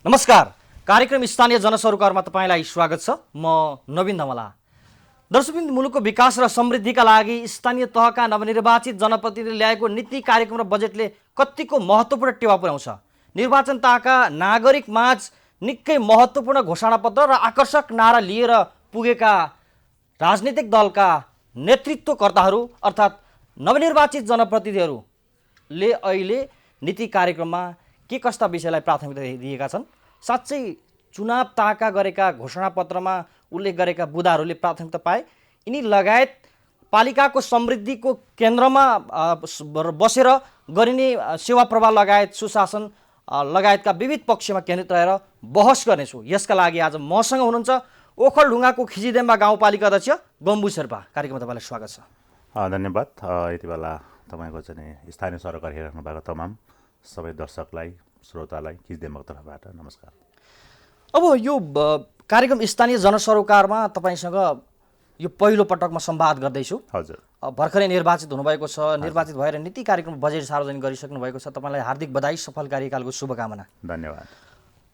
नमस्कार। कार्यक्रम स्थानीय जनसरोकारमा तपाईँलाई स्वागत छ। म नवीन धमला। दर्शकवृन्द, मुलुकको विकास र समृद्धिका लागि स्थानीय तहका नवनिर्वाचित जनप्रतिनिधिले ल्याएको नीति कार्यक्रम र बजेटले कतिको महत्त्वपूर्ण टेवा पुर्याउँछ। निर्वाचन तहका नागरिक माझ निकै महत्त्वपूर्ण घोषणापत्र र आकर्षक नारा लिएर पुगेका राजनीतिक दलका नेतृत्वकर्ताहरू अर्थात् नवनिर्वाचित जनप्रतिनिधिहरूले अहिले नीति कार्यक्रममा के कस्ता विषयलाई प्राथमिकता दिएका छन्? साँच्चै चुनाव ताका गरेका घोषणापत्रमा उल्लेख गरेका बुदाहरूले प्राथमिकता पाए? यिनी लगायत पालिकाको समृद्धिको केन्द्रमा बसेर गरिने सेवा प्रवाह लगायत सुशासन लगायतका विविध पक्षमा केन्द्रित रहेर बहस गर्नेछु। यसका लागि आज मसँग हुनुहुन्छ ओखलढुङ्गाको खिचिदेम्बा गाउँपालिका अध्यक्ष गम्बु शेर्पा। कार्यक्रममा तपाईँलाई स्वागत छ। धन्यवाद। यति बेला तपाईँको चाहिँ स्थानीय सरकार हेरिराख्नु भएको तमाम सबै दर्शकलाई, श्रोतालाई खिचिदेम्बाको तर्फबाट नमस्कार। अब यो कार्यक्रम स्थानीय जनसरोकारमा तपाईँसँग यो पहिलो पटकमा संवाद गर्दैछु। हजुर। भर्खरै निर्वाचित हुनुभएको छ। निर्वाचित भएर नीति कार्यक्रम बजेट सार्वजनिक गरिसक्नु भएको छ। तपाईँलाई हार्दिक बधाई, सफल कार्यकालको शुभकामना। धन्यवाद।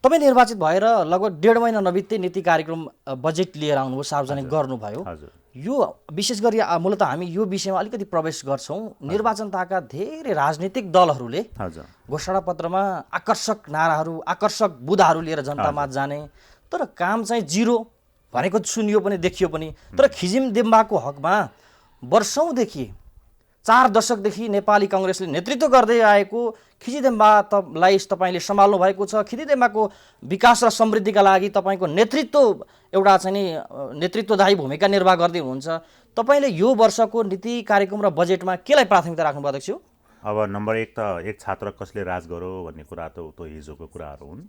तपाईँ निर्वाचित भएर लगभग 1.5 महिना नबित्दै नीति कार्यक्रम बजेट लिएर आउनुभयो, सार्वजनिक गर्नुभयो। हजुर। यो विशेष गरी मूलतः हामी यो विषयमा अलिकति प्रवेश गर्छौँ। निर्वाचन ताका धेरै राजनीतिक दलहरूले घोषणापत्रमा आकर्षक नाराहरू, आकर्षक बुदाहरू लिएर जनतामा जाने, तर काम चाहिँ जिरो भनेको सुनियो पनि देखियो पनि। तर खिचिदेम्बाको हकमा वर्षौँदेखि 4 दशकदेखि नेपाली काङ्ग्रेसले नेतृत्व गर्दै आएको खिचिदेम्बालाई तपाईँले सम्हाल्नु भएको छ। खिचिदेम्बाको विकास र समृद्धिका लागि तपाईँको नेतृत्व एउटा चाहिँ नि नेतृत्वदायी भूमिका निर्वाह गर्दै हुनुहुन्छ। तपाईँले यो वर्षको नीति कार्यक्रम र बजेटमा केलाई प्राथमिकता राख्नुभएको अध्यक्ष? अब नम्बर 1 त एक छात्र कसले राज गरो भन्ने कुरा त हिजोको कुराहरू हुन्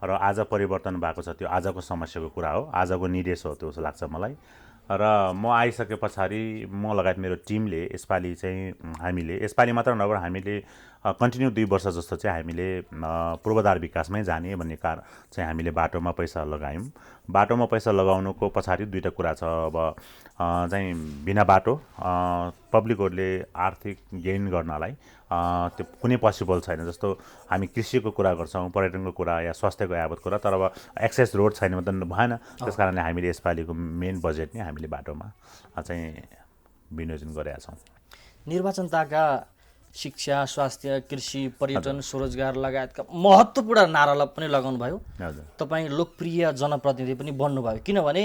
र आज परिवर्तन भएको छ, त्यो आजको समस्याको कुरा हो, आजको निर्देश हो त्यो लाग्छ मलाई। र म आइसके पछाडि म लगायत मेरो टिमले यसपालि चाहिँ यसपालि मात्र नभएर हामीले कन्टिन्यू 2 वर्ष जस्तो चाहिँ हामीले पूर्वाधार विकासमै जाने भन्ने चाहिँ हामीले बाटोमा पैसा लगायौँ। बाटोमा पैसा लगाउनुको पछाडि 2टा कुरा छ। अब चाहिँ बिना बाटो पब्लिकहरूले आर्थिक गेन गर्नलाई त्यो कुनै पोसिबल छैन। जस्तो हामी कृषिको कुरा गर्छौँ, पर्यटनको कुरा या स्वास्थ्यको यावत कुरा, तर अब एक्सेस रोड छैन भने त भएन। त्यस कारणले हामीले यसपालिको मेन बजेट नै हामीले बाटोमा चाहिँ विनियोजन गरेका छौँ। निर्वाचन ताका शिक्षा, स्वास्थ्य, कृषि, पर्यटन, स्वरोजगार लगायतका महत्त्वपूर्ण नारालाई पनि लगाउनु भयो। तपाईँ लोकप्रिय जनप्रतिनिधि पनि बन्नुभयो, किनभने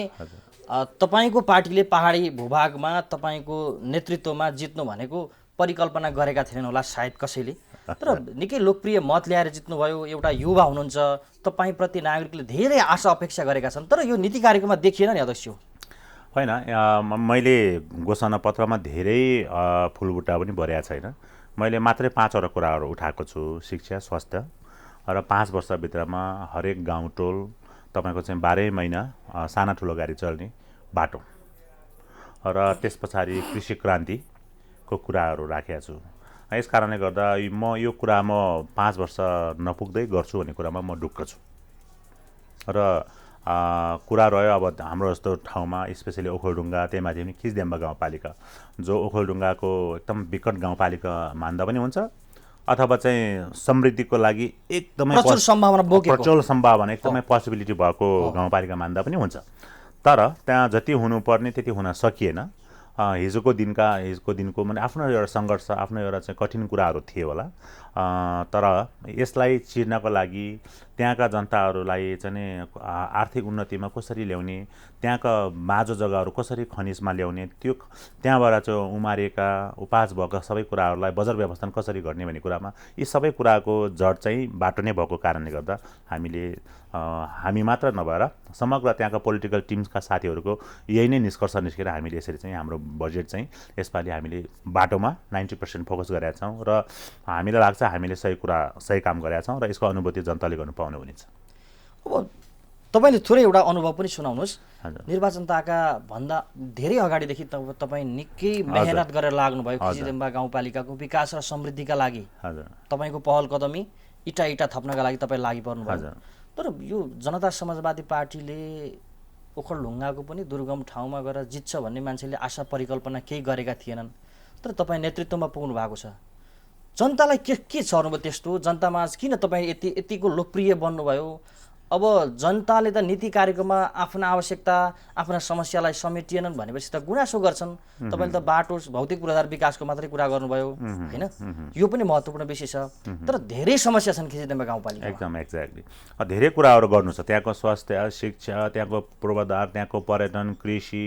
तपाईँको पार्टीले पहाडी भूभागमा तपाईँको नेतृत्वमा जित्नु भनेको परिकल्पना गरेका थिएनन् होला सायद कसैले, तर निकै लोकप्रिय मत ल्याएर जित्नुभयो। एउटा युवा हुनुहुन्छ, तपाईँप्रति नागरिकले धेरै आशा अपेक्षा गरेका छन्, तर यो नीति कार्यक्रममा देखिएन नि अध्यक्ष? होइन, मैले घोषणा पत्रमा धेरै फुलबुट्टा पनि भरेको छैन। मैले मात्रै 5वटा कुराहरू उठाएको छु। शिक्षा, स्वास्थ्य र 5 वर्षभित्रमा हरेक गाउँ टोल तपाईँको चाहिँ 12 महिना साना ठुलो गाडी चल्ने बाटो र त्यस पछाडि कृषि क्रान्तिको कुराहरू राखेको छु। यस कारणले गर्दा म यो कुरा 5 वर्ष नपुग्दै गर्छु भन्ने कुरामा म ढुक्क छु। र कुरा रह्यो अब हाम्रो जस्तो ठाउँमा, स्पेसली ओखलढुङ्गा, त्यही माथि पनि खिचिदेम्बा गाउँपालिका, जो ओखलढुङ्गाको एकदम विकट गाउँपालिका मान्दा पनि हुन्छ, अथवा चाहिँ समृद्धिको लागि एकदमै प्रचुर सम्भावना एकदमै पोसिबिलिटी भएको गाउँपालिका मान्दा पनि हुन्छ। तर त्यहाँ जति हुनुपर्ने त्यति हुन सकिएन। हिजोको दिनको माने आफ्नो एउटा सङ्घर्ष, आफ्नो एउटा चाहिँ कठिन कुराहरू थिए होला। तर यसलाई चिर्नको लागि त्यहाँका जनताहरूलाई चाहिँ आर्थिक उन्नतिमा कसरी ल्याउने, त्यहाँका बाँझो जग्गाहरू कसरी खनिजमा ल्याउने, त्यो त्यहाँबाट चाहिँ उमारेका उपाज भएका सबै कुराहरूलाई बजार व्यवस्थापन कसरी गर्ने भन्ने कुरामा यी सबै कुराको जड चाहिँ बाटो नै भएको कारणले गर्दा हामी मात्र नभएर समग्र त्यहाँका पोलिटिकल टिमका साथीहरूको यही नै निष्कर्ष निस्केर हामीले यसरी चाहिँ हाम्रो बजेट चाहिँ यसपालि हामीले बाटोमा 90% फोकस गरेका छौँ र हामीलाई लाग्छ हामीले सही काम गरेका छौँ र यसको अनुभूति जनताले गर्नु पाउने हुनेछ। अब तपाईँले थोरै एउटा अनुभव पनि सुनाउनुहोस्। निर्वाचन ताका भन्दा धेरै अगाडिदेखि तपाईँ निकै मेहनत गरेर लाग्नुभयो खिचिदेम्बा गाउँपालिकाको विकास र समृद्धिका लागि। तपाईँको पहल कदमी इटा थप्नका लागि तपाईँ लागि पर्नुभयो। तर यो जनता समाजवादी पार्टीले ओखलढुङ्गाको पनि दुर्गम ठाउँमा गएर जित्छ भन्ने मान्छेले आशा परिकल्पना केही गरेका थिएनन्, तर तपाईँ नेतृत्वमा पुग्नु भएको छ। जनतालाई के छ अनुभव त्यस्तो जनतामा किन तपाईँ यतिको लोकप्रिय बन्नुभयो? अब जनताले त नीति कार्यक्रममा आफ्ना आवश्यकता आफ्ना समस्यालाई समेटिएनन् भनेपछि त गुनासो गर्छन्। तपाईँले त बाटो भौतिक पूर्वाधार विकासको मात्रै कुरा गर्नुभयो होइन, यो पनि महत्त्वपूर्ण विषय छ, तर धेरै समस्या छन् खिचिडिम्बा गाउँपालिका। एकदम एक्ज्याक्टली धेरै कुराहरू गर्नु छ। त्यहाँको स्वास्थ्य, शिक्षा, त्यहाँको पूर्वाधार, त्यहाँको पर्यटन, कृषि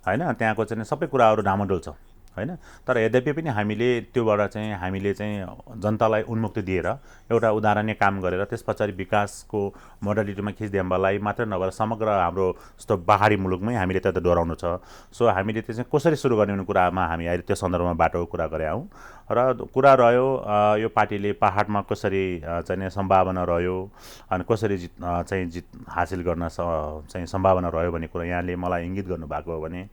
होइन, त्यहाँको चाहिँ सबै कुराहरू डामाडोल छ होइन। तर यद्यपि पनि हामीले चाहिँ जनतालाई उन्मुक्ति दिएर एउटा उदाहरणीय काम गरेर त्यस पछाडि विकासको मोडालिटीमा खिचिडिम्बालाई मात्र नभएर समग्र हाम्रो जस्तो पहाडी मुलुकमै हामीले त डोराउनु छ। सो हामीले त्यो चाहिँ कसरी सुरु गर्ने भन्ने कुरामा हामी अहिले त्यो सन्दर्भमा बाटोको कुरा गरे हौँ। र कुरा रह्यो यो पार्टीले पहाडमा कसरी चाहिँ सम्भावना रह्यो अनि कसरी जित हासिल गर्न चाहिँ सम्भावना रह्यो भन्ने कुरा यहाँले मलाई इङ्गित गर्नुभएको हो भने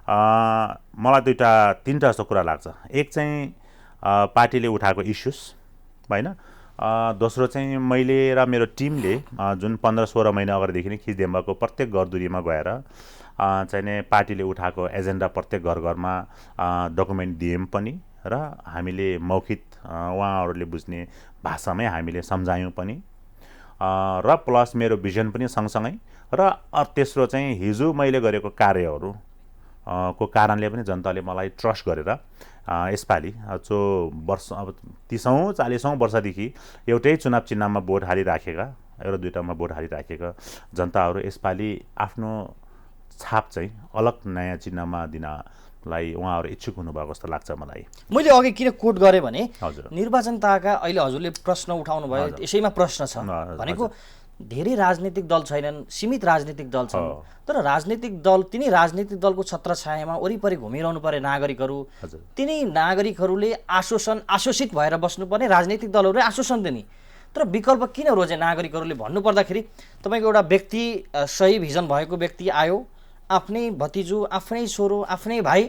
मलाई तीनटा जस्तो कुरा लाग्छ। एक चाहिँ पार्टीले उठाएको इस्युज होइन, दोस्रो चाहिँ मैले र मेरो टिमले जुन 15-16 महिना अगाडिदेखि नै खिचिडिम्बाको प्रत्येक घरधुरीमा गएर चाहिँ पार्टीले उठाएको एजेन्डा प्रत्येक घरमा डकुमेन्ट दियौँ पनि र हामीले मौखिक उहाँहरूले बुझ्ने भाषामै हामीले सम्झायौँ पनि र प्लस मेरो भिजन पनि सँगसँगै र तेस्रो चाहिँ हिजो मैले गरेको कार्यहरू को कारणले पनि जनताले मलाई ट्रस्ट गरेर यसपालि जो वर्ष अब 30औं-40औं वर्षदेखि एउटै चुनाव चिन्हमा भोट हालिराखेका एउटा दुईटामा भोट हालिराखेका जनताहरू यसपालि आफ्नो छाप चाहिँ अलग नयाँ चिन्हमा दिनलाई उहाँहरू इच्छुक हुनुभएको जस्तो लाग्छ मलाई। मैले अघि किन कोट गरेँ भने हजुर निर्वाचन ताका अहिले हजुरले प्रश्न उठाउनु भयो, यसैमा प्रश्न छ भनेको धेरै राजनीतिक दल छैनन्, सीमित राजनीतिक दल छन्, तर राजनीतिक दल तिनै राजनीतिक दलको छत्रछायामा वरिपरि घुमिरहनु पर्ने नागरिकहरू, तिनै नागरिकहरूले आश्वासित भएर बस्नुपर्ने राजनीतिक दलहरूले आश्वासन दिने, तर विकल्प किन रोजे नागरिकहरूले भन्नुपर्दाखेरि तपाईँको एउटा व्यक्ति सही भिजन भएको व्यक्ति आयो, आफ्नै भतिजु, आफ्नै छोरो, आफ्नै भाइ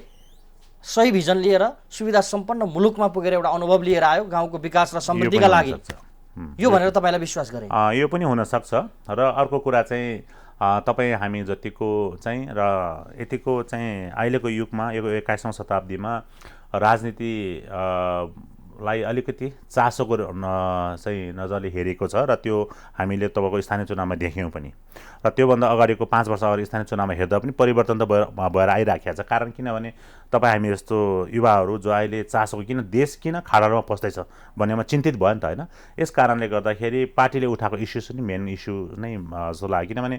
सही भिजन लिएर सुविधा सम्पन्न मुलुकमा पुगेर एउटा अनुभव लिएर आयो गाउँको विकास र समृद्धिका लागि, यो भनेर तपाईँलाई विश्वास गरे। यो पनि हुनसक्छ। र अर्को कुरा चाहिँ तपाईँ हामी जतिको चाहिँ र यतिको चाहिँ अहिलेको युगमा यो 21औं शताब्दीमा राजनीतिलाई अलिकति चासोको चाहिँ नजरले हेरेको छ र त्यो हामीले तपाईँको स्थानीय चुनावमा देख्यौँ पनि। र त्योभन्दा अगाडिको 5 वर्ष अगाडि स्थानीय चुनावमा हेर्दा पनि परिवर्तन त भएर आइराखेको छ। कारण किनभने तपाईँ हामी जस्तो युवाहरू जो अहिले चासोको देश किन खाडलमा पस्दैछ भन्नेमा चिन्तित भयो नि त होइन। यस कारणले गर्दाखेरि पार्टीले उठाएको इस्युज पनि मेन इस्यु नै जस्तो लाग्यो। किनभने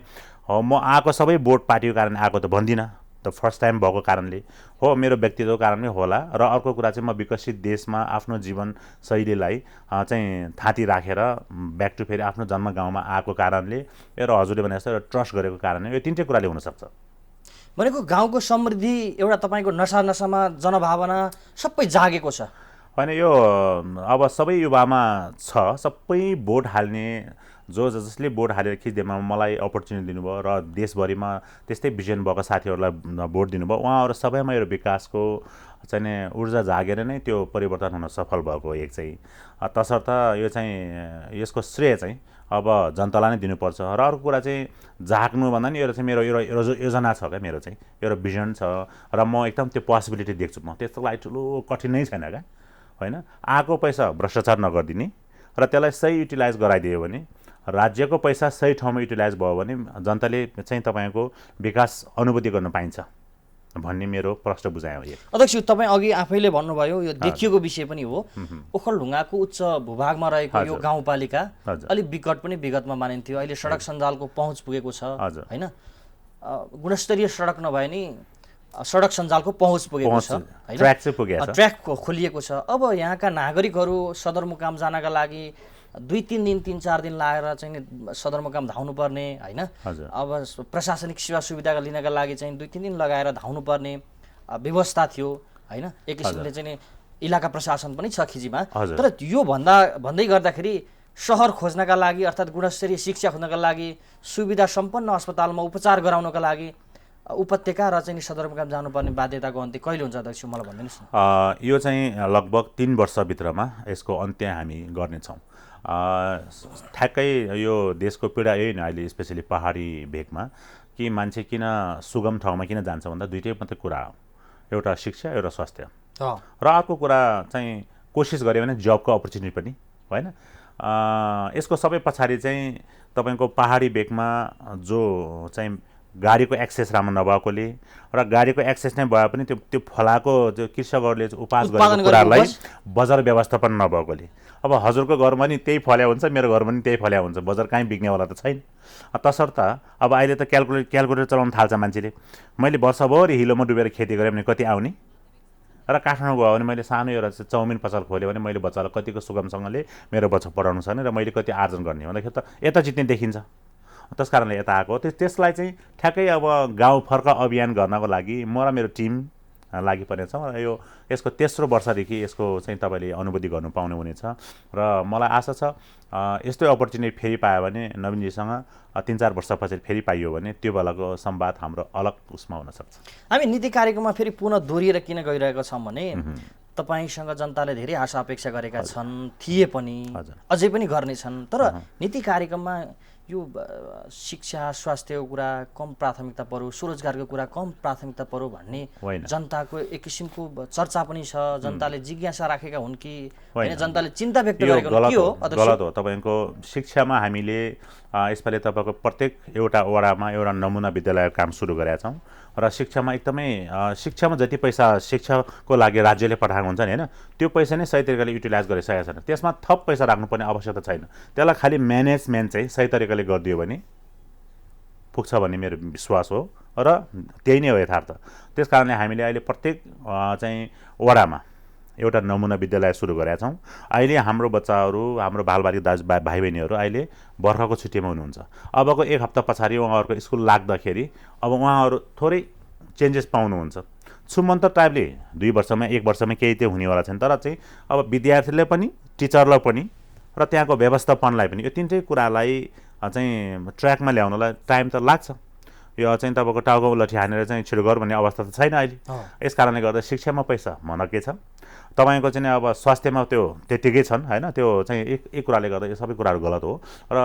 म आएको सबै भोट पार्टीको कारण आएको त भन्दिनँ, त फर्स्ट टाइम भएको कारणले हो, मेरो व्यक्तित्वको कारणले होला। र अर्को कुरा चाहिँ म विकसित देशमा आफ्नो जीवनशैलीलाई चाहिँ थाँती राखेर ब्याक टु फेरि आफ्नो जन्म गाउँमा आएको कारणले र हजुरले भने जस्तो ट्रस्ट गरेको कारणले यो तिनटै कुराले हुनसक्छ। भनेको गाउँको समृद्धि एउटा तपाईँको नसामा जनभावना सबै जागेको छ होइन। यो अब सबै युवामा छ, सबै भोट हाल्ने जसले भोट हालेर खिचिडिम्बामा मलाई अपर्च्युनिटी दिनुभयो र देशभरिमा त्यस्तै भिजन भएको साथीहरूलाई भोट दिनुभयो, उहाँहरू सबैमा यो विकासको चाहिँ ऊर्जा जागेर नै त्यो परिवर्तन हुन सफल भएको एक चाहिँ। तसर्थ यो चाहिँ यसको श्रेय चाहिँ अब जनतालाई नै दिनुपर्छ। र अर्को कुरा चाहिँ जाग्नु भन्दा नि यो चाहिँ मेरो योजना छ क्या, मेरो चाहिँ एउटा भिजन छ र म एकदम त्यो पोसिबिलिटी देख्छु। म त्यस्तो लागि ठुलो कठिनै छैन क्या होइन। आएको पैसा भ्रष्टाचार नगरिदिने र त्यसलाई सही युटिलाइज गराइदियो भने, राज्यको पैसा सही ठाउँमा युटिलाइज भयो भने जनताले चाहिँ तपाईँको विकास अनुभूति गर्न पाइन्छ भन्ने मेरो प्रश्न बुझायो। अध्यक्ष तपाईँ अघि आफैले भन्नुभयो यो देखिएको विषय पनि हो, ओखलढुङ्गाको उच्च भूभागमा रहेको यो गाउँपालिका अलिक विकट पनि विगतमा मानिन्थ्यो, अहिले सडक सञ्जालको पहुँच पुगेको छ होइन। गुणस्तरीय सडक नभए नि सडक सञ्जालको पहुँच पुगेको छ होइन, ट्र्याक खोलिएको छ। अब यहाँका नागरिकहरू सदरमुकाम जानका लागि 2-3 दिन 3-4 दिन लागेर चाहिँ सदरमुकाम धाउनु पर्ने होइन। अब प्रशासनिक सेवा सुविधा लिनका लागि चाहिँ 2-3 दिन लगाएर धाउनु पर्ने व्यवस्था थियो होइन। एक किसिमले चाहिँ इलाका प्रशासन पनि छ खिजीमा, तर यो भन्दै गर्दाखेरि सहर खोज्नका लागि अर्थात् गुणस्तरीय शिक्षा खोज्नका लागि, सुविधा सम्पन्न अस्पतालमा उपचार गराउनका लागि उपत्यका र चाहिँ सदरमुकाम जानुपर्ने बाध्यताको अन्त्य कहिले हुन्छ अध्यक्ष मलाई भनिदिनुहोस् न। यो चाहिँ लगभग 3 वर्षभित्रमा यसको अन्त्य हामी गर्नेछौँ। ठ्याक्कै यो देशको पीडा यही नै अहिले स्पेसली पहाडी भेगमा कि मान्छे किन सुगम ठाउँमा किन जान्छ भन्दा दुईटै मात्रै कुरा हो, एउटा शिक्षा एउटा स्वास्थ्य र अर्को कुरा चाहिँ कोसिस गऱ्यो भने जबको अपर्च्युनिटी पनि होइन। यसको सबै पछाडि चाहिँ तपाईँको पहाडी भेगमा जो चाहिँ गाडीको एक्सेस राम्रो नभएकोले र गाडीको एक्सेस नै भए पनि त्यो फलाएको जो कृषकहरूले उपज गरेको कुरालाई बजार व्यवस्थापन नभएकोले अब हजुरको घरमा नि त्यही फल्या हुन्छ, मेरो घरमा नि त्यही फल्या हुन्छ, बजार कहीँ बिक्नेवाला त छैन। तसर्थ अब अहिले त क्यालकुलेटर चलाउन थाल्छ मान्छेले। मैले वर्षभरि हिलोमा डुबेर खेती गरेँ भने कति आउने, र काठमाडौँ गयो भने मैले सानो एउटा चाउमिन पसल खोल्यो भने मैले बच्चालाई कतिको सुगमसँगले मेरो बच्चा पढाउनु छ भने र मैले कति आर्जन गर्ने भन्दाखेरि त यता जित्ने देखिन्छ। त्यस कारणले यता आएको त्यसलाई चाहिँ ठ्याक्कै अब गाउँ फर्क अभियान गर्नको लागि म र मेरो टिम लागि पर्ने छ र यसको तेस्रो वर्षदेखि यसको चाहिँ तपाईँले अनुभूति गर्नु पाउनु हुनेछ र मलाई आशा छ यस्तै अपर्च्युनिटी फेरि पायो भने नवीनजीसँग 3-4 वर्षपछि फेरि पाइयो भने त्यो बेलाको संवाद हाम्रो अलग उसमा हुनसक्छ। हामी नीति कार्यक्रममा फेरि पुनः दोहोरिएर किन गइरहेको छौँ भने तपाईँसँग जनताले धेरै आशा अपेक्षा गरेका छन्, थिए पनि अझै पनि गर्नेछन्, तर नीति कार्यक्रममा यो शिक्षा स्वास्थ्यको कुरा कम प्राथमिकता परो, स्वरोजगारको कुरा कम प्राथमिकता परो भन्ने जनताको एक किसिमको चर्चा पनि छ। जनताले जिज्ञासा राखेका हुन् कि होइन, जनताले चिन्ता व्यक्त गरेको के हो? गलत हो। तपाईँको शिक्षामा हामीले यसपालि तपाईँको प्रत्येक एउटा वडामा एउटा नमुना विद्यालयको काम सुरु गरेका छौँ र शिक्षामा एकदमै शिक्षामा जति पैसा शिक्षाको लागि राज्यले पठाएको हुन्छ नि होइन, त्यो पैसा नै सही तरिकाले युटिलाइज गरिसकेको छैन। त्यसमा थप पैसा राख्नुपर्ने आवश्यकता छैन। त्यसलाई खालि म्यानेजमेन्ट चाहिँ सही तरिकाले गरिदियो भने पुग्छ भन्ने मेरो विश्वास हो र त्यही नै हो यथार्थ। त्यस कारणले हामीले अहिले प्रत्येक चाहिँ वडामा एउटा नमुना विद्यालय सुरु गरेका छौँ। अहिले हाम्रो बच्चाहरू, हाम्रो बालबालिका भाइ बहिनीहरू अहिले बर्खाको छुट्टीमा हुनुहुन्छ। अबको 1 हप्ता पछाडि उहाँहरूको स्कुल लाग्दाखेरि अब उहाँहरू थोरै चेन्जेस पाउनुहुन्छ। छुमन्तर टाइपले 2 वर्षमा 1 वर्षमा केही त्यो हुनेवाला छैन, तर चाहिँ अब विद्यार्थीले पनि टिचरलाई पनि र त्यहाँको व्यवस्थापनलाई पनि यो तिनटै कुरालाई चाहिँ ट्र्याकमा ल्याउनलाई टाइम त लाग्छ। यो चाहिँ तपाईँको टाउको लठी हानेर चाहिँ छिटो गर भन्ने अवस्था त छैन अहिले। यस कारणले गर्दा शिक्षामा पैसा के छ, तपाईँको चाहिँ अब स्वास्थ्यमा त्यो त्यतिकै छन् होइन। त्यो चाहिँ एक कुराले गर्दा यो सबै कुराहरू गलत हो र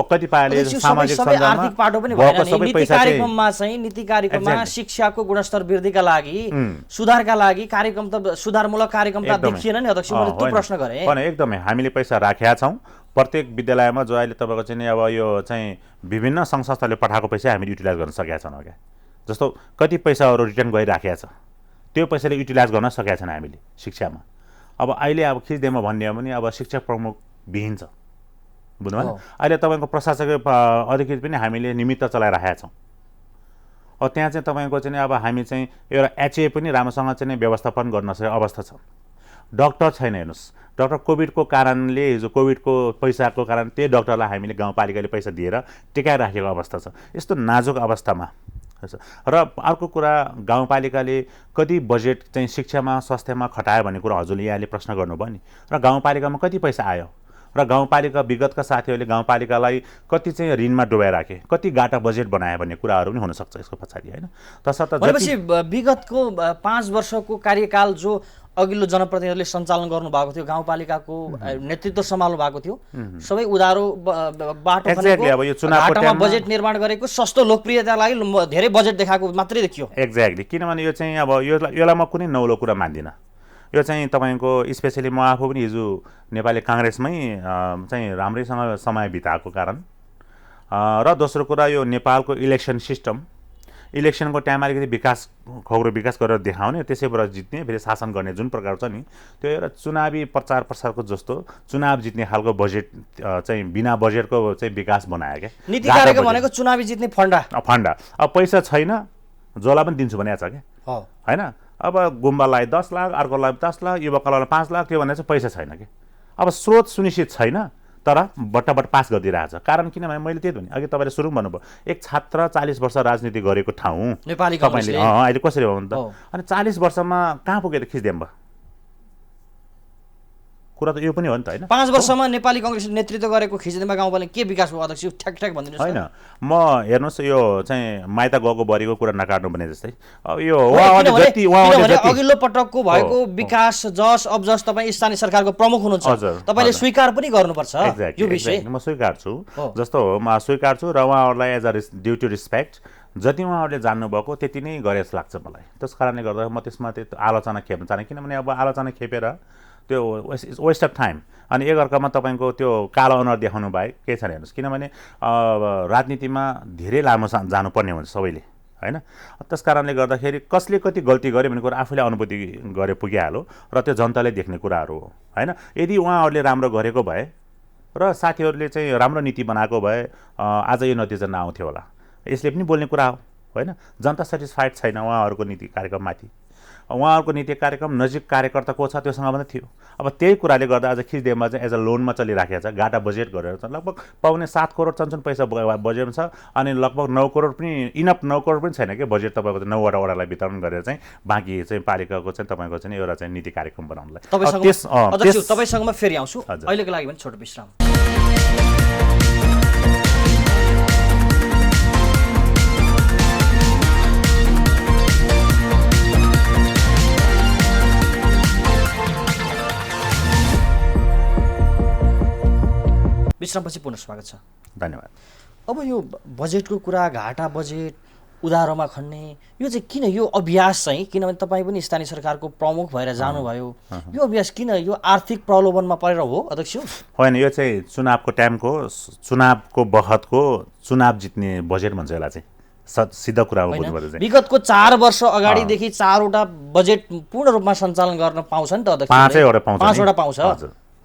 कतिपयले सामाजिक आर्थिक पाटो पनि भएन। नीति कार्यक्रममा चाहिँ नीति कार्यक्रममा शिक्षाको गुणस्तर वृद्धिका लागि सुधारका लागि कार्यक्रम त सुधारमूलक कार्यक्रम त देखिएन नि अध्यक्ष, मैले त्यो प्रश्न गरेँ। एकदमै हामीले पैसा राखेका छौँ प्रत्येक विद्यालयमा जो अहिले तपाईँको चाहिँ अब यो चाहिँ विभिन्न सङ्घ संस्थाले पठाएको पैसा हामीले युटिलाइज गर्न सकेका छौँ। क्या जस्तो कति पैसाहरू रिटर्न गइराखेको छ, त्यो पैसाले युटिलाइज गर्न सकेका छैन हामीले शिक्षामा। अब अहिले अब खिच्दैमा भन्ने हो भने अब शिक्षक प्रमुख विहीन छ, बुझ्नु भएन। अहिले तपाईँको प्रशासकीय अधिकृत पनि हामीले निमित्त चलाइराखेका छौँ। अब त्यहाँ चाहिँ तपाईँको चाहिँ अब हामी चाहिँ एउटा एचए पनि राम्रोसँग चाहिँ व्यवस्थापन गर्न सक्ने अवस्था छ। डक्टर छैन हेर्नुहोस्, डक्टर कोभिडको कारणले हिजो कोभिडको पैसाको कारण त्यही डक्टरलाई हामीले गाउँपालिकाले पैसा दिएर टिकाइराखेको अवस्था छ। यस्तो नाजुक अवस्थामा र अर्को कुरा गाउँपालिकाले कति बजेट चाहिँ शिक्षामा स्वास्थ्यमा खटायो भन्ने कुरा हजुरले यहाँले प्रश्न गर्नुभयो नि, र गाउँपालिकामा कति पैसा आयो र गाउँपालिका विगतका साथीहरूले गाउँपालिकालाई कति चाहिँ ऋणमा डुबाइराखे, कति गाटा बजेट बनायो भन्ने कुराहरू पनि हुनसक्छ यसको पछाडि होइन। तसर्थ भनेपछि विगतको 5 वर्षको कार्यकाल जो अघिल्लो जनप्रतिनिधिले सञ्चालन गर्नुभएको थियो, गाउँपालिकाको नेतृत्व सम्हाल्नु भएको थियो, सबै उधारो बाटो घाटामा बजेट निर्माण गरेको सस्तो लोकप्रियताका लागि धेरै बजेट देखाएको मात्रै देखियो। एक्ज्याक्टली, किनभने यो चाहिँ अब यसलाई म कुनै नौलो कुरा मान्दिनँ। यो चाहिँ तपाईँको स्पेसली म आफू पनि हिजो नेपाली काङ्ग्रेसमै चाहिँ राम्रैसँग समय बिताएको कारण र दोस्रो कुरा यो नेपालको इलेक्सन सिस्टम, इलेक्सनको टाइममा अलिकति खौरो विकास गरेर देखाउने, त्यसैबाट जित्ने, फेरि शासन गर्ने जुन प्रकार छ नि, त्यो एउटा चुनावी प्रचार प्रसारको जस्तो चुनाव जित्ने खालको बजेट चाहिँ बिना बजेटको चाहिँ विकास बनायो क्या। नीति कार्यक्रम भनेको चुनावी जित्ने फन्डा। अब पैसा छैन, जसलाई पनि दिन्छु भनेको छ क्या होइन। अब गुम्बालाई 10 लाख, अर्कोलाई 10 लाख, युवकलाई 5 लाख, त्यो भनेर चाहिँ पैसा छैन कि। अब स्रोत सुनिश्चित छैन, तर बट्टाबट पास गरिदिरहेको छ। कारण किनभने मैले त्यही भने अघि तपाईँले सुरु भन्नुभयो, एक छात्र 40 वर्ष राजनीति गरेको ठाउँ नेपाली तपाईँले अहिले कसरी हो भने त, अनि 40 वर्षमा कहाँ पुगेर खिच्दिउँ भयो कुरा त यो पनि हो नि त होइन। 5 वर्षमा नेपाली काङ्ग्रेसले नेतृत्व गरेको खिचडीमा गाउँपालिका के विकास भयो अध्यक्ष, ठ्याक ठ्याक भनिदिनुहोस् होइन। म हेर्नुहोस् यो चाहिँ माइत गएको बरीको कुरा नकाट्नु भने जस्तै अब यो अघिल्लो पटकको भएको विकास जस अब जस तपाईँ स्थानीय सरकारको प्रमुख हुनुहुन्छ, तपाईँले स्वीकार पनि गर्नुपर्छ यो विषय। म स्वीकार्छु, जस्तो हो म स्वीकार्छु र उहाँहरूलाई as a due to respect जति उहाँहरूले जान्नुभएको त्यति नै गरे जस्तो लाग्छ मलाई। त्यस कारणले गर्दा म त्यसमा त्यो आलोचना खेप्न चाहन्छु, किनभने अब आलोचना खेपेर त्यो वेस्ट अफ टाइम। अनि एकअर्कामा तपाईँको त्यो कालो अनुहार देखाउनु बाहेक केही छैन हेर्नुहोस्। किनभने राजनीतिमा धेरै लामो जानुपर्ने हुन्छ सबैले होइन। त्यस कारणले गर्दाखेरि कसले कति गल्ती गर्यो भन्ने कुरा आफूले अनुभूति गरे पुगिहाल्यो र त्यो जनताले देख्ने कुराहरू हो होइन। यदि उहाँहरूले राम्रो गरेको भए र साथीहरूले चाहिँ राम्रो नीति बनाएको भए आज यो नतिजा नआउँथ्यो होला। यसले पनि बोल्ने कुरा हो होइन। जनता सेटिस्फाइड छैन उहाँहरूको नीति कार्यक्रममाथि। उहाँहरूको नीति कार्यक्रम नजिक कार्यकर्ता को छ त्योसँग मात्रै थियो। अब त्यही कुराले गर्दा आज खिचदेमा चाहिँ एज अ लोनमा चलिराखेको छ। गाटा बजेट गरेर चाहिँ लगभग पाउने 7 करोड चन्छन् पैसा बजेट छ। अनि लगभग 9 करोड पनि इनफ 9 करोड पनि छैन कि बजेट तपाईँको 9वटा वडालाई वितरण गरेर चाहिँ बाँकी चाहिँ पालिकाको चाहिँ तपाईँको चाहिँ एउटा चाहिँ नीति कार्यक्रम बनाउनलाई। तपाईँसँग म फेरि आउँछु, अहिलेको लागि पनि छोटो विश्राम। विश्रामपछि पुनः स्वागत छ। धन्यवाद। अब यो बजेटको कुरा, घाटा बजेट उधारोमा खन्ने, यो चाहिँ किन यो अभ्यास चाहिँ, किनभने तपाईँ पनि स्थानीय सरकारको प्रमुख भएर जानुभयो, यो अभ्यास किन, यो आर्थिक प्रलोभनमा परेर हो अध्यक्ष? होइन, यो चाहिँ चुनावको टाइमको, चुनावको बखतको चुनाव जित्ने बजेट भन्छ यसलाई चाहिँ। सिधा कुरामा बुझ्नुपर्छ चाहिँ विगतको 4 वर्ष अगाडिदेखि 4वटा बजेट पूर्ण रूपमा सञ्चालन गर्न पाउँछ नि त अध्यक्ष? 5वटा पाउँछ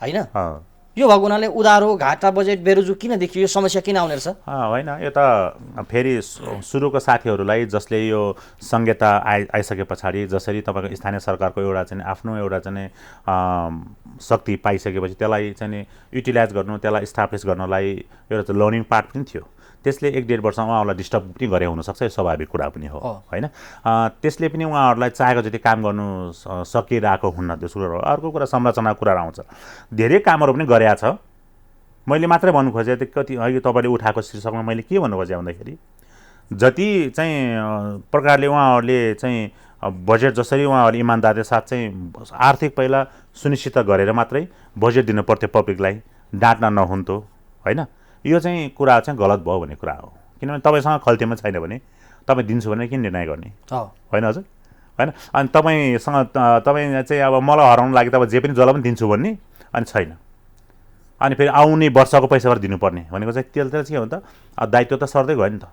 होइन। यो भएको हुनाले उधारो, घाटा बजेट, बेरोजु किन देखियो? यो समस्या किन आउने रहेछ? होइन, यो त फेरि सुरुको साथीहरूलाई जसले यो संहिता आइसके पछाडि जसरी तपाईँको स्थानीय सरकारको एउटा चाहिँ आफ्नो एउटा चाहिँ शक्ति पाइसकेपछि त्यसलाई चाहिँ युटिलाइज गर्नु, त्यसलाई इस्टाब्लिस गर्नलाई एउटा चाहिँ लर्निङ पार्ट पनि थियो। त्यसले 1-1.5 वर्ष उहाँहरूलाई डिस्टर्ब पनि गरे हुनसक्छ, यो स्वाभाविक कुरा पनि हो होइन। त्यसले पनि उहाँहरूलाई चाहेको जति काम गर्नु सकिरहेको हुन्न, त्यो कुरो हो। अर्को कुरा संरचनाको कुरा आउँछ। धेरै कामहरू पनि गरेका छ। मैले मात्रै भन्नु खोजेँ कति अघि तपाईँले उठाएको शीर्षकमा मैले के भन्नु खोजेँ भन्दाखेरि जति चाहिँ प्रकारले उहाँहरूले चाहिँ बजेट जसरी उहाँहरूले इमान्दारीका साथ चाहिँ आर्थिक पहिला सुनिश्चित गरेर मात्रै बजेट दिनु पर्थ्यो पब्लिकलाई, डाँट्न नहुन्थ्यो होइन। यो चाहिँ कुरा चाहिँ गलत भयो भन्ने कुरा हो। किनभने तपाईँसँग खल्तीमा छैन भने तपाईँ दिन्छु भने किन निर्णय गर्ने होइन हजुर होइन। अनि तपाईँ चाहिँ अब मलाई हराउनु लागि तपाईँ जे पनि जसलाई पनि दिन्छु भन्ने अनि छैन, अनि फेरि आउने वर्षको पैसाबाट दिनुपर्ने भनेको चाहिँ त्यसले चाहिँ के हो त, दायित्व त सर्दै गयो नि त।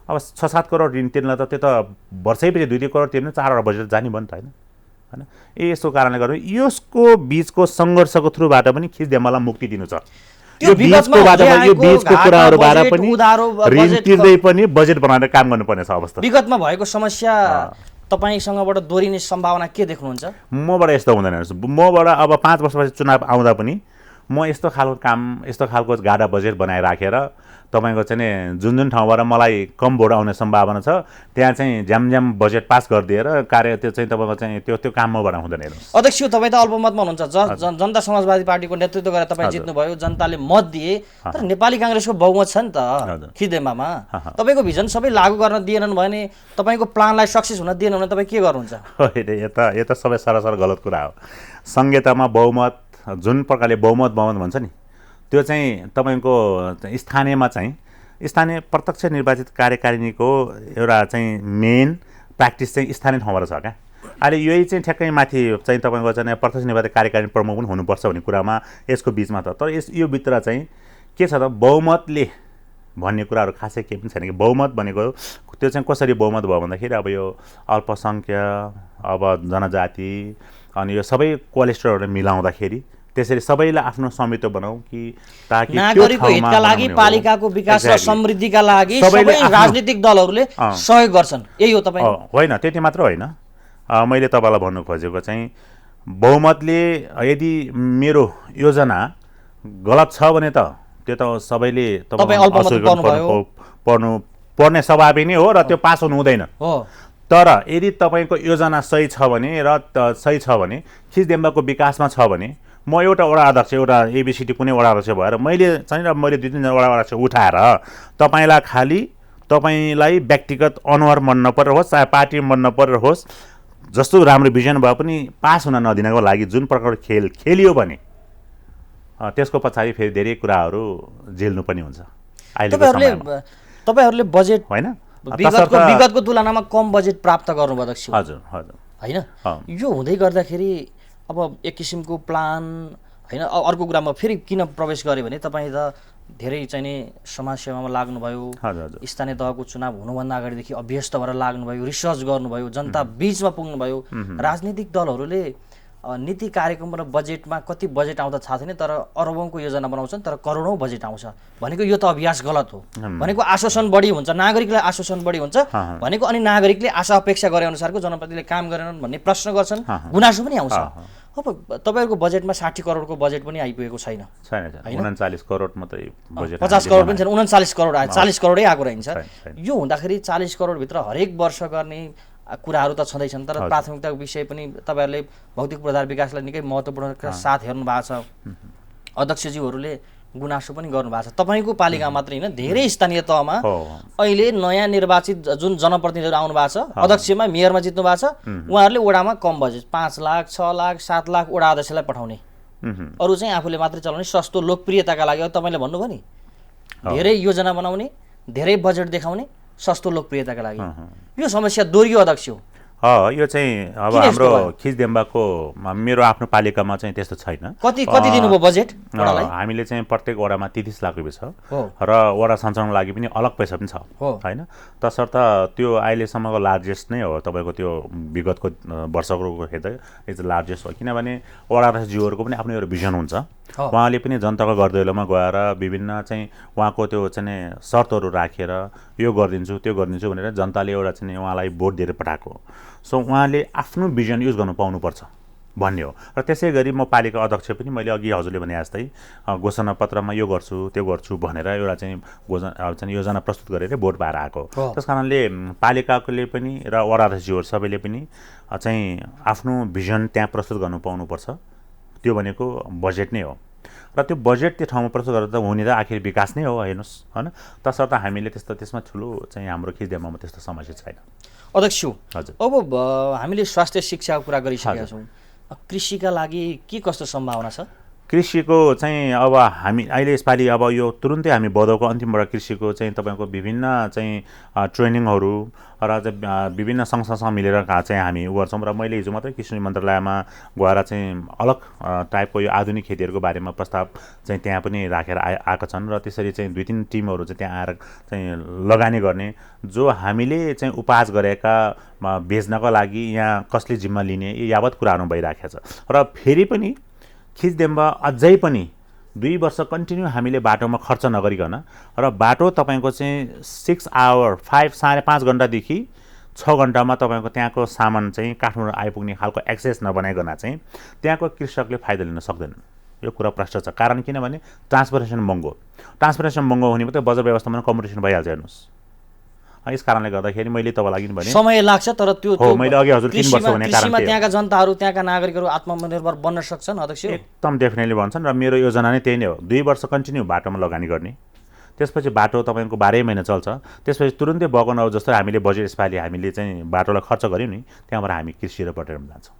अब 6-7 करोड ऋण तिर्न त त्यो त वर्षैपछि 2-2 करोड तिर्ने 4वटा बजेट जाने भयो नि त होइन। यस्तो कारणले गर्दा यसको बिचको सङ्घर्षको थ्रुबाट पनि खिचदेमालाई मुक्ति दिनु छ। यो बीचको कुराहरूबाट पनि ऋण तिर्दै पनि बजेट बनाएर काम गर्नुपर्ने छ अवस्था। विगतमा भएको समस्या तपाईँसँगबाट दोहोरिने सम्भावना के देख्नुहुन्छ? मबाट यस्तो हुँदैन। मबाट अब 5 वर्षपछि चुनाव आउँदा पनि म यस्तो खालको काम, यस्तो खालको गाडा बजेट बनाइराखेर तपाईँको चाहिँ जुन ठाउँबाट मलाई कम भोट आउने सम्भावना छ त्यहाँ चाहिँ झ्याम बजेट पास गरिदिएर कार्य त्यो चाहिँ तपाईँको चाहिँ त्यो काम मबाट हुँदैन। हेर्नुहोस् अध्यक्ष, तपाईँ त अल्पमतमा हुनुहुन्छ। जनता समाजवादी पार्टीको नेतृत्व गरेर तपाईँ जित्नुभयो, जनताले मत दिए, तर नेपाली काङ्ग्रेसको बहुमत छ नि त खिचदेमामा। तपाईँको भिजन सबै लागू गर्न दिएनन् भने, तपाईँको प्लानलाई सक्सेस हुन दिएन भने तपाईँ के गर्नुहुन्छ? यो त सबै सरासर गलत कुरा हो। संहितामा बहुमत, जुन प्रकारले बहुमत भन्छ नि, त्यो चाहिँ तपाईँको स्थानीयमा चाहिँ स्थानीय प्रत्यक्ष निर्वाचित कार्यकारिणीको एउटा चाहिँ मेन प्र्याक्टिस चाहिँ स्थानीय ठाउँबाट छ क्या। अहिले यही चाहिँ ठ्याक्कै माथि चाहिँ तपाईँको चाहिँ प्रत्यक्ष निर्वाचित कार्यकारिणी प्रमुख पनि हुनुपर्छ भन्ने कुरामा यसको बिचमा त। तर यो भित्र चाहिँ के छ त, बहुमतले भन्ने कुराहरू खासै केही पनि छैन कि। बहुमत भनेको त्यो चाहिँ कसरी बहुमत भयो भन्दाखेरि अब यो अल्पसङ्ख्यक, अब जनजाति, अनि यो सबै कोलेस्ट्रोलहरू मिलाउँदाखेरि त्यसरी सबैलाई आफ्नो स्वामित्व बनाऊ कि ताकि नागरिकको हितका लागि, पालिकाको विकास र समृद्धिका लागि सबै राजनीतिक दलहरूले सहयोग गर्छन्, यही हो तपाईँ? होइन, त्यति मात्र होइन। मैले तपाईँलाई भन्नु खोजेको चाहिँ बहुमतले यदि मेरो योजना गलत छ भने त त्यो त सबैले पर्ने स्वाभाविक नै हो र त्यो पास हुनु हुँदैन। तर यदि तपाईँको योजना सही छ भने र सही छ भने खिचदेम्बाको विकासमा छ भने म एउटा वडा अध्यक्ष, एउटा एबिसिटी कुनै वडा अध्यक्ष भएर मैले 2-3 वडा अध्यक्ष उठाएर तपाईँलाई खालि तपाईँलाई व्यक्तिगत अनुहार मन नपरेर होस्, चाहे पार्टी मन नपरेर होस्, जस्तो राम्रो भिजन भए पनि पास हुन नदिनको लागि जुन प्रकारको खेल खेलियो भने त्यसको पछाडि फेरि धेरै कुराहरू झेल्नु पनि हुन्छ। तपाईँहरूले बजेट होइन विगतको तुलनामा कम बजेट प्राप्त गर्नुभयो अध्यक्ष? हजुर हजुर। होइन, यो हुँदै गर्दाखेरि अब एक किसिमको प्लान होइन। अर्को कुरामा फेरि किन प्रवेश गरेँ भने तपाईँ त धेरै चाहिँ नि समाजसेवामा लाग्नुभयो, स्थानीय तहको चुनाव हुनुभन्दा अगाडिदेखि अभ्यस्त भएर लाग्नुभयो, रिसर्च गर्नुभयो, जनता बिचमा पुग्नुभयो। राजनीतिक दलहरूले नीति कार्यक्रम र बजेटमा कति बजेट आउँदा थाहा छैन, तर अरबौँको योजना बनाउँछन् तर करोडौँ बजेट आउँछ भनेको यो त अभ्यास गलत हो। भनेको आश्वासन बढी हुन्छ, नागरिकलाई आश्वासन बढी हुन्छ भनेको, अनि नागरिकले आशा अपेक्षा गरे अनुसारको जनप्रतिनिधिले काम गरेनन् भन्ने प्रश्न गर्छन्, गुनासो पनि आउँछ। अब तपाईँहरूको बजेटमा 60 करोडको बजेट पनि आइपुगेको छैन, 39 करोड मात्रै बजेट, 50 करोड पनि छैन, 39 करोड आयो, 40 करोडै आएको रहन्छ। यो हुँदाखेरि 40 करोडभित्र हरेक वर्ष गर्ने कुराहरू त छँदैछन्, तर प्राथमिकताको विषय पनि तपाईँहरूले भौतिक पूर्वाधार विकासलाई निकै महत्त्वपूर्ण साथ हेर्नु भएको छ। अध्यक्षज्यूहरूले गुनासो पनि गर्नुभएको छ। तपाईँको पालिका मात्रै होइन, धेरै स्थानीय तहमा अहिले नयाँ निर्वाचित जुन जनप्रतिनिधिहरू आउनु भएको छ, अध्यक्षमा मेयरमा जित्नु भएको छ, उहाँहरूले वडामा कम बजेट 5 लाख 6 लाख 7 लाख वडा अध्यक्षलाई पठाउने, अरू चाहिँ आफूले मात्रै चलाउने, सस्तो लोकप्रियताका लागि। अब तपाईँले भन्नुभयो नि धेरै योजना बनाउने, धेरै बजेट देखाउने, सस्तो लोकप्रियताका लागि, यो समस्या दोहोरियो अध्यक्ष हो। यो चाहिँ अब हाम्रो खिचदेम्बाको मेरो आफ्नो पालिकामा चाहिँ त्यस्तो छैन। कति दिनुभयो बजेट वडालाई? हामीले चाहिँ प्रत्येक वडामा 33 लाख रुपियाँ छ र वडा सञ्चालनको लागि पनि अलग पैसा पनि छ हैन। तसर्थ त्यो अहिलेसम्मको लार्जेस्ट नै हो। तपाईँको त्यो विगतको वर्षको हेर्दा इज द लार्जेस्ट हो, किनभने वडा अध्यक्षज्यूहरूको पनि आफ्नो एउटा भिजन हुन्छ। उहाँले पनि जनताको गर्दैलोमा गएर विभिन्न चाहिँ उहाँको त्यो चाहिँ शर्तहरू राखेर यो गरिदिन्छु त्यो गरिदिन्छु भनेर जनताले एउटा चाहिँ उहाँलाई भोट दिएर पठाएको। सो उहाँले आफ्नो भिजन युज गर्नु पाउनुपर्छ भन्ने हो। र त्यसै गरी म पालिका अध्यक्ष पनि मैले अघि हजुरले भने जस्तै घोषणापत्रमा यो गर्छु त्यो गर्छु भनेर एउटा चाहिँ योजना प्रस्तुत गरेर भोट पाएर आएको। त्यस कारणले पालिकाले पनि र वडा अध्यक्षज्यूहरू सबैले पनि चाहिँ आफ्नो भिजन त्यहाँ प्रस्तुत गर्नु पाउनुपर्छ। त्यो भनेको बजेट नै हो र त्यो बजेट त्यो ठाउँमा प्रस्तुत गरेर त हुने त आखिर विकास नै हो हेर्नुहोस् हैन। तसर्थ हामीले त्यसमा ठुलो चाहिँ हाम्रो खिचदेम्बामा त्यस्तो समस्या छैन। अध्यक्ष हजुर, अब हामीले स्वास्थ्य शिक्षाको कुरा गरिसकेका छौँ, कृषिका लागि के कस्तो सम्भावना छ? कृषिको चाहिँ अब हामी अहिले यसपालि अब यो तुरुन्तै हामी भदौको अन्तिमबाट कृषिको चाहिँ तपाईँको विभिन्न चाहिँ ट्रेनिङहरू र विभिन्न संस्थासँग मिलेर चाहिँ हामी गर्छौँ। र मैले हिजो मात्रै कृषि मन्त्रालयमा गएर चाहिँ अलग टाइपको यो आधुनिक खेतीहरूको बारेमा प्रस्ताव चाहिँ त्यहाँ पनि राखेर आएका छन्। र त्यसरी चाहिँ 2-3 टिमहरू चाहिँ त्यहाँ आएर चाहिँ लगानी गर्ने, जो हामीले चाहिँ उपहास गरेका बेच्नको लागि यहाँ कसले जिम्मा लिने यावत कुराहरू भइराखेको छ। र फेरि पनि खिचदेम्बा अझै पनि 2 वर्ष कन्टिन्यू हामीले बाटोमा खर्च नगरिकन र बाटो तपाईँको चाहिँ 6 आवर 5.5 घन्टादेखि 6 घन्टामा तपाईँको त्यहाँको सामान चाहिँ काठमाडौँ आइपुग्ने खालको एक्सेस नबनाइकन चाहिँ त्यहाँको कृषकले फाइदा लिन सक्दैनन्। यो कुरा प्रष्ट छ। कारण किनभने ट्रान्सपोर्टेसन महँगो हुने मात्रै बजार व्यवस्थामा कम्पिटिसन भइहाल्छ हेर्नुहोस्। यस कारणले गर्दाखेरि मैले तपाईँलाई पनि भने समय लाग्छ, तर त्यो मैले अघि हजुर 3 वर्ष भने कारण त्यहाँका जनताहरू त्यहाँका नागरिकहरू आत्मनिर्भर बन्न सक्छन् अध्यक्ष? एकदम डेफिनेटली भन्छन्। र मेरो योजना नै त्यही नै हो, 2 वर्ष कन्टिन्यू बाटोमा लगानी गर्ने, त्यसपछि बाटो तपाईँको 12 महिना चल्छ, त्यसपछि तुरुन्तै बगान अब जस्तो हामीले बजेट यसपालि हामीले चाहिँ बाटोलाई खर्च गऱ्यौँ नि, त्यहाँबाट हामी कृषि र पटेरमा जान्छौँ।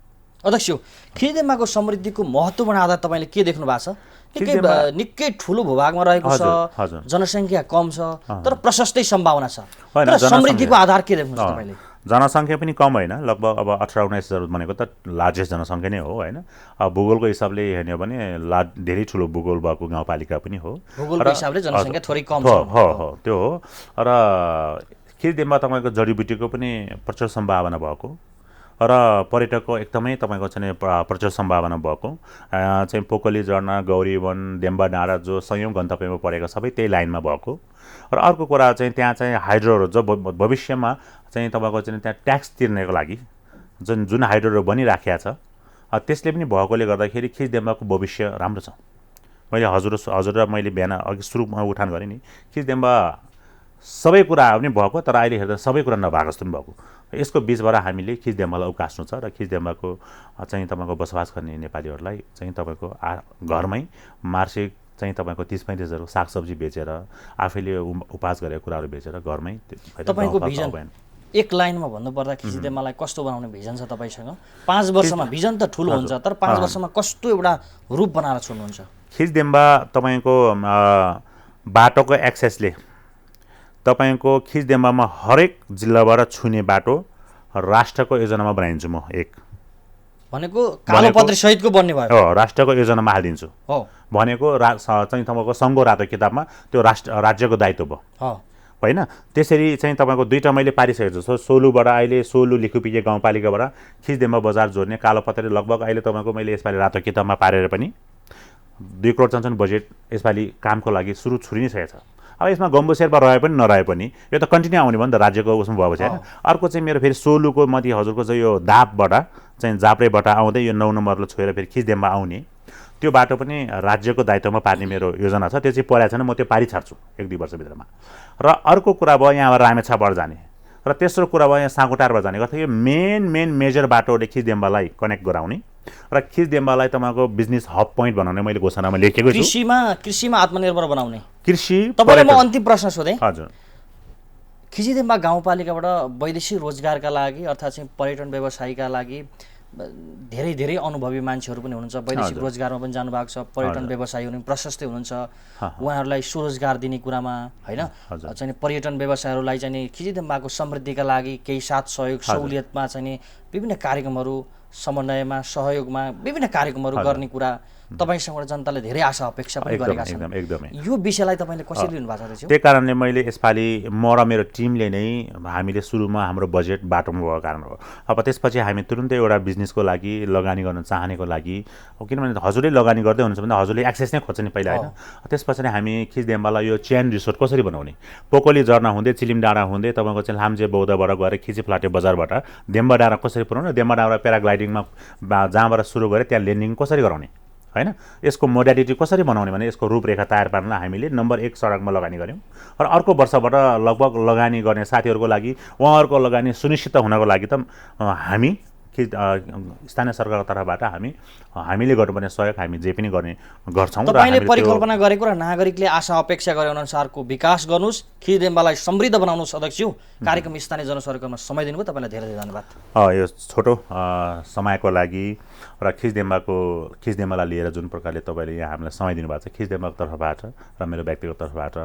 अध्यक्ष खिचदेम्बाको समृद्धिको महत्त्वपूर्ण आधार तपाईँले के देख्नु भएको छ? निकै ठुलो भूभागमा रहेको छ, जनसङ्ख्या कम छ, तर प्रशस्तै सम्भावना छ, तर समृद्धिको आधार के देख्नुहुन्छ तपाईँले? जनसङ्ख्या पनि कम होइन, लगभग अब 18-19 हजार भनेको त लार्जेस्ट जनसङ्ख्या नै हो होइन। भूगोलको हिसाबले हेर्ने हो भने धेरै ठुलो भूगोल भएको गाउँपालिका पनि हो। भूगोलको हिसाबले जनसङ्ख्या थोरै कम छ। हो त्यो हो। र खिचदेम्बा तपाईँको जडीबुटीको पनि प्रचुर सम्भावना भएको र पर्यटकको एकदमै तपाईँको चाहिँ प्रचुर सम्भावना भएको चाहिँ पोकली झरना, गौरी वन, डेम्बा डाँडा जो संयौँ गन्तव्यमा परेको सबै त्यही लाइनमा भएको। र अर्को कुरा चाहिँ त्यहाँ चाहिँ हाइड्रोहरू जो भविष्यमा चाहिँ तपाईँको चाहिँ त्यहाँ ट्याक्स तिर्नेको लागि जुन हाइड्रोहरू बनिराखेको छ त्यसले पनि भएकोले गर्दाखेरि खिचदेम्बाको भविष्य राम्रो छ। मैले हजुर र मैले बिहान अघि सुरुमा उठान गरेँ नि, खिचदेम्बा सबै कुरा पनि भएको, तर अहिले हेर्दा सबै कुरा नभएको जस्तो पनि भएको। यसको बिचबाट हामीले खिचदेम्बालाई उकास्नु छ र खिचदेम्बाको चाहिँ तपाईँको बसोबास गर्ने नेपालीहरूलाई चाहिँ तपाईँको घरमै मार्सिक चाहिँ तपाईँको 30-35 हजार सागसब्जी बेचेर आफैले उपहास गरेको कुराहरू बेचेर घरमै तपाईँको भिजन एक लाइनमा भन्नुपर्दा खिचदेम्बालाई कस्तो बनाउने भिजन छ तपाईँसँग? 5 वर्षमा भिजन त ठुलो हुन्छ, तर 5 वर्षमा कस्तो एउटा रूप बनाएर छोड्नुहुन्छ? खिचदेम्बा तपाईँको बाटोको एक्सेसले तपाईँको खिचदेम्बामा हरेक जिल्लाबाट छुने बाटो राष्ट्रको योजनामा बनाइन्छु म। एक भनेको कालोपत्री सहितको बन्ने भयो हो, राष्ट्रको योजनामा हालिदिन्छु हो भनेको चाहिँ तपाईँको सङ्घको रातो किताबमा त्यो राज्यको दायित्व भयो हो होइन। त्यसरी चाहिँ तपाईँको 2टा मैले पारिसकेको छु। सोलुबाट अहिले सोलु लिखुपिके गाउँपालिकाबाट खिचदेम्बा बजार जोड्ने कालोपत्री लगभग अहिले तपाईँको मैले यसपालि रातो किताबमा पारेर पनि 2 करोड चञ्चन बजेट यसपालि कामको लागि छुरी नै सकेको छ। अब यसमा गम्बु शेर्पा रहे पनि नरहे पनि यो त कन्टिन्यू आउने भयो नि त राज्यको उसमा भएपछि होइन। अर्को चाहिँ मेरो फेरि सोलुको मथि हजुरको चाहिँ यो दापबाट चाहिँ जाप्रेबाट आउँदै यो 9 नम्बरलाई छोएर फेरि खिचदेम्बा आउने त्यो बाटो पनि राज्यको दायित्वमा पार्ने मेरो योजना छ। त्यो चाहिँ परेको छैन, म त्यो पारि छाड्छु 1-2 वर्षभित्रमा। र अर्को कुरा भयो यहाँबाट रामेछापबाट जाने र तेस्रो कुरा भयो यहाँ साँगुटारबाट जाने गर्दा यो मेन मेजर बाटोले खिचदेम्बालाई कनेक्ट गराउने र खिचदेम्बालाई तपाईँको बिजनेस हब पोइन्ट बनाउने मैले घोषणामा लेखेको छु। कृषिमा आत्मनिर्भर बनाउने कृषि तपाईँलाई म अन्तिम प्रश्न सोधेँ। हजुर, खिचदेम्बा गाउँपालिकाबाट वैदेशिक रोजगारका लागि अर्थात् चाहिँ पर्यटन व्यवसायका लागि धेरै अनुभवी मान्छेहरू पनि हुनुहुन्छ, वैदेशिक रोजगारमा पनि जानुभएको छ, पर्यटन व्यवसायीहरू पनि प्रशस्तै हुनुहुन्छ, उहाँहरूलाई स्वरोजगार दिने कुरामा होइन चाहिँ पर्यटन व्यवसायहरूलाई चाहिँ खिचदेम्बाको समृद्धिका लागि केही साथ सहयोग सहुलियतमा चाहिँ विभिन्न कार्यक्रमहरू समन्वयमा सहयोगमा विभिन्न कार्यक्रमहरू गर्ने कुरा तपाईसँग जनताले धेरै आशा अपेक्षा पनि गरेका छन्। एकदमै यो विषयलाई तपाईँले कसरी लिनु भएको छ? त्यही कारणले मैले यसपालि म र मेरो टिमले नै हामीले सुरुमा हाम्रो बजेट बाटोमा भएको कारण हो। अब त्यसपछि हामी तुरुन्तै एउटा बिजनेसको लागि लगानी गर्न चाहनेको लागि किनभने हजुरले लगानी गर्दै हुनुहुन्छ भने हजुरले एक्सेस नै खोज्छ नि पहिला होइन। त्यसपछि हामी खिचदेम्बालाई यो चेन रिसोर्ट कसरी बनाउने, पोकली झरना हुँदै चिलिम डाँडा हुँदै तपाईँको चाहिँ लाम्चे बौद्धबाट गएर खिचिफ्लाटे बजारबाट देम्बा डाँडा कसरी पुऱ्याउने, देम्बा डाँडा प्याराग्लाइडिङमा जहाँबाट सुरु गरेर त्यहाँ ल्यान्डिङ कसरी गराउने होइन, यसको मोडालिटी कसरी बनाउने भने यसको रूपरेखा तयार पार्नलाई हामीले नम्बर 1 सडकमा लगानी गऱ्यौँ। र अर्को वर्षबाट लगभग लगानी गर्ने साथीहरूको लागि उहाँहरूको लगानी सुनिश्चित हुनको लागि त हामी स्थानीय सरकारको तर्फबाट हामीले गर्नुपर्ने सहयोग हामी जे पनि गर्छौँ। तपाईँले परिकल्पना गरेको र नागरिकले आशा अपेक्षा गरे अनुसारको विकास गर्नुहोस्, खिचदेम्बालाई समृद्ध बनाउनुहोस्। अध्यक्षज्यू, कार्यक्रम स्थानीय जनसरकारमा समय दिनुभयो, तपाईँलाई धेरै धन्यवाद। यो छोटो समयको लागि र खिचदेम्बालाई लिएर जुन प्रकारले तपाईँले यहाँ हामीलाई समय दिनुभएको छ खिचदेम्बाको तर्फबाट र मेरो व्यक्तिगत तर्फबाट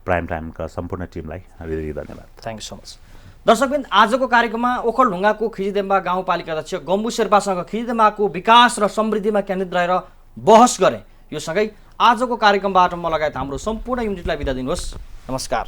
प्राइम टाइमका सम्पूर्ण टिमलाई धेरै धन्यवाद। Thank you so much. दर्शकबिन, आजको कार्यक्रममा ओखलढुङ्गाको खिचदेम्बा गाउँपालिका अध्यक्ष गम्बु शेर्पासँग खिचदेम्बाको विकास र समृद्धिमा केन्द्रित रहेर बहस गरे। यो सँगै आजको कार्यक्रमबाट म लगायत हाम्रो सम्पूर्ण युनिटलाई बिदा दिनुहोस्। नमस्कार।